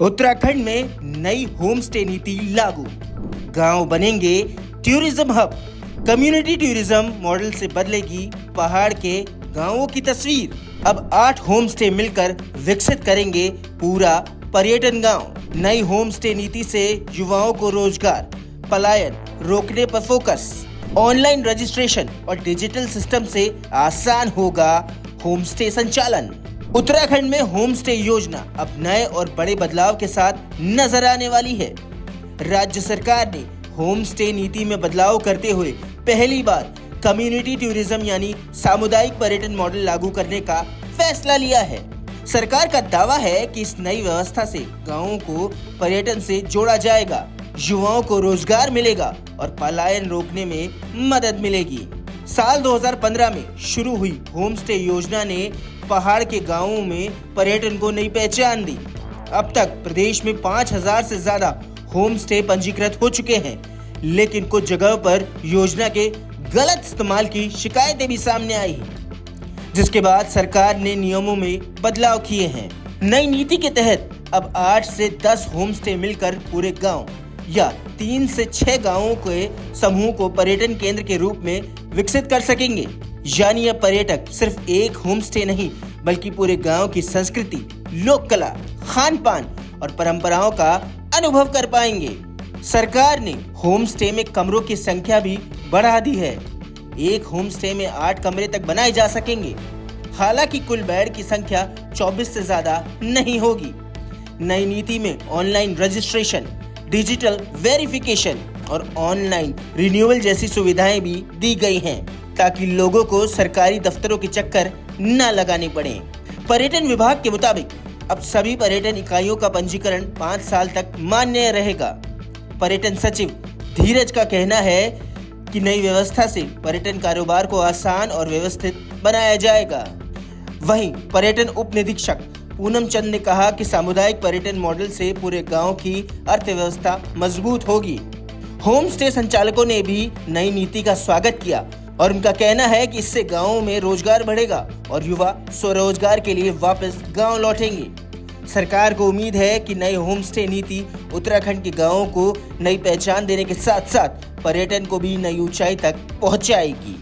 उत्तराखंड में नई home stay नीति लागू। गांव बनेंगे tourism hub. Community tourism model से बदलेगी पहाड़ के गांवों की तस्वीर। अब 8 होम स्टे मिलकर विकसित करेंगे पूरा पर्यटन गांव। नई होम स्टे नीति से युवाओं को रोजगार, पलायन रोकने पर फोकस। ऑनलाइन रजिस्ट्रेशन और डिजिटल सिस्टम से आसान होगा होम स्टे संचालन। उत्तराखंड में होम स्टे योजना अब नए और बड़े बदलाव के साथ नजर आने वाली है। राज्य सरकार ने होम स्टे नीति में बदलाव करते हुए पहली बार कम्युनिटी टूरिज्म यानी सामुदायिक पर्यटन मॉडल लागू करने का फैसला लिया है। सरकार का दावा है कि इस नई व्यवस्था से गांवों को पर्यटन से जोड़ा जाएगा, युवाओं को रोजगार मिलेगा और पलायन रोकने में मदद मिलेगी। साल 2015 में शुरू हुई होम स्टे योजना ने पहाड़ के गांवों में पर्यटन को नई पहचान दी। अब तक प्रदेश में 5000 से ज्यादा होम स्टे पंजीकृत हो चुके हैं, लेकिन कुछ जगहों पर योजना के गलत इस्तेमाल की शिकायतें भी सामने आई हैं, जिसके बाद सरकार ने नियमों में बदलाव किए हैं। नई नीति के तहत अब 8 से 10 होम स्टे मिलकर पूरे गांव या 3 से 6 गांवों के समूह को पर्यटन केंद्र के रूप में विकसित कर सकेंगे। यानी अब पर्यटक सिर्फ एक होम स्टे नहीं बल्कि पूरे गांव की संस्कृति, लोक कला, खान पान और परंपराओं का अनुभव कर पाएंगे। सरकार ने होम स्टे में कमरों की संख्या भी बढ़ा दी है। एक होम स्टे में 8 कमरे तक बनाए जा सकेंगे। हालांकि कुल बेड की संख्या 24 से ज्यादा नहीं होगी। नई नीति में ऑनलाइन रजिस्ट्रेशन, डिजिटल वेरिफिकेशन और ऑनलाइन रिन्यूअल जैसी सुविधाएं भी दी गई हैं, ताकि लोगों को सरकारी दफ्तरों के चक्कर न लगाने पड़े। पर्यटन विभाग के मुताबिक अब सभी पर्यटन इकाइयों का पंजीकरण 5 साल तक मान्य रहेगा। पर्यटन सचिव धीरज का कहना है कि नई व्यवस्था से पर्यटन कारोबार को आसान और व्यवस्थित बनाया जाएगा। वहीं पर्यटन उप निरीक्षक पूनम चंद ने कहा कि सामुदायिक पर्यटन मॉडल से पूरे गांव की अर्थव्यवस्था मजबूत होगी। होम स्टे संचालकों ने भी नई नीति का स्वागत किया और उनका कहना है कि इससे गांवों में रोजगार बढ़ेगा और युवा स्वरोजगार के लिए वापस गांव लौटेंगे। सरकार को उम्मीद है कि नई होम स्टे नीति उत्तराखंड के गांवों को नई पहचान देने के साथ साथ पर्यटन को भी नई ऊंचाई तक पहुंचाएगी।